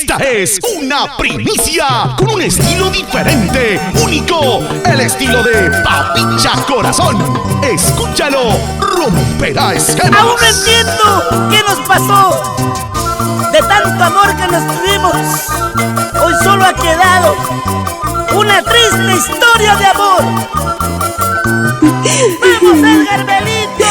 Esta es una primicia con un estilo diferente, único, el estilo de Papicha Corazón. Escúchalo, romperá esquemas. Aún no entiendo qué nos pasó. De tanto amor que nos tuvimos, hoy solo ha quedado una triste historia de amor. ¡Vamos, Edgar Belito!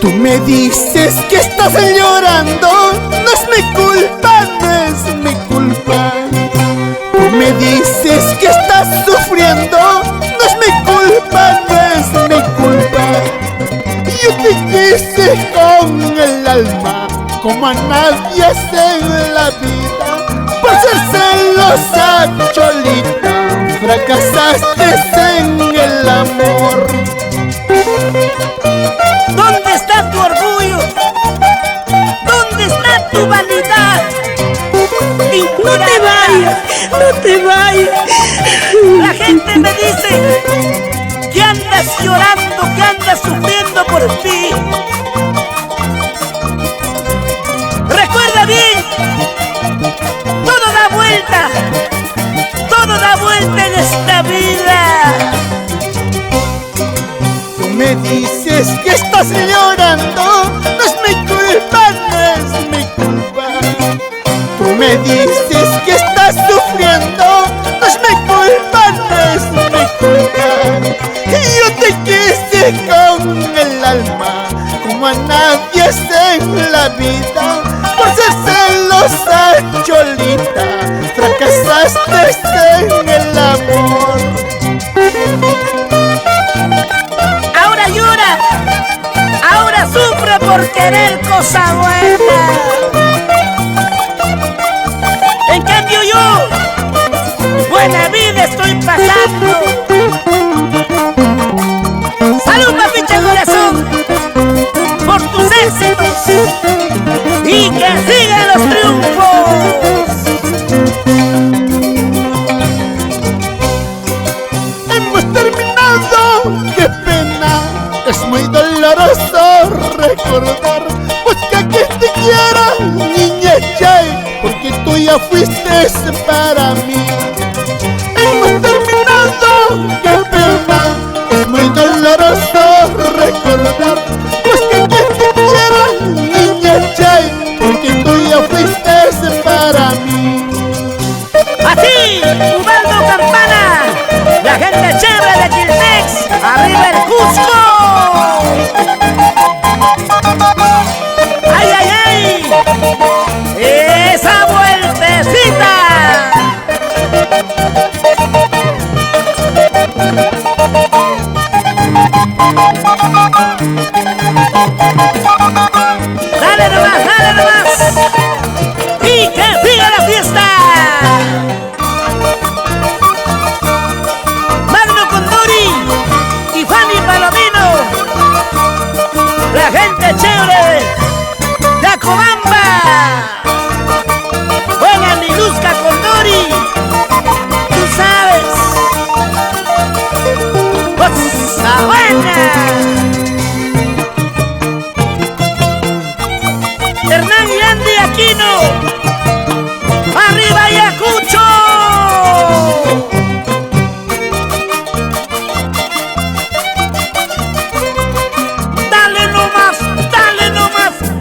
Tú me dices que estás llorando, no es mi culpa, no es mi culpa. Tú me dices que estás sufriendo, no es mi culpa, no es mi culpa. Yo te quise con el alma, como a nadie en la vida. Por ser celosa, cholita, fracasaste en el amor. ¿Dónde está tu orgullo? ¿Dónde está tu vanidad? No te vayas, no te vayas. La gente me dice que andas llorando, que andas sufriendo por ti. Recuerda bien, todo da vuelta en esta vida. Tú me dices que estás llorando, no es mi culpa, no es mi culpa. Tú me dices que estás sufriendo, no es mi culpa, no es mi culpa. Y yo te quise con el alma, como a nadie en la vida. Por ser celosa, cholita, fracasaste en el amor. Ahora llora, ahora sufre por querer cosa buena. En cambio yo, buena vida estoy pasando. Salud, Papicha Corazón, por tus éxitos y que sigan los triunfos. Hemos terminado, qué pena, es muy doloroso recordar. Pues que a quien te quiera, niña Chay, porque tú ya fuiste para mí. Hemos terminado, qué pena, es muy doloroso recordar. Pues que a quien te quiera, niña Chay, porque tú ya fuiste para mí. Así, Ubaldo Campana, la gente chévere de Quilmex, arriba el Cusco. ¡Ay, ay, ay! ¡Esa vueltecita! ¡Dale nomás, dale nomás! ¡Y que siga la fiesta! Magno Condori y Fanny Palomino, la gente chévere de Acobamba. Buena mi Luzca Condori, tú sabes. ¡Cosa buena! Hernán y Andy Aquino, ¡arriba Ayacucho! ¡Dale nomás!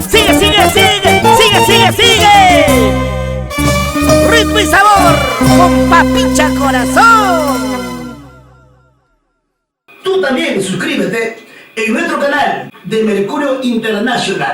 ¡Sigue, sigue, sigue! ¡Sigue, sigue, sigue! Ritmo y sabor con Papicha Corazón. Tú también suscríbete en nuestro canal de Mercurio Internacional.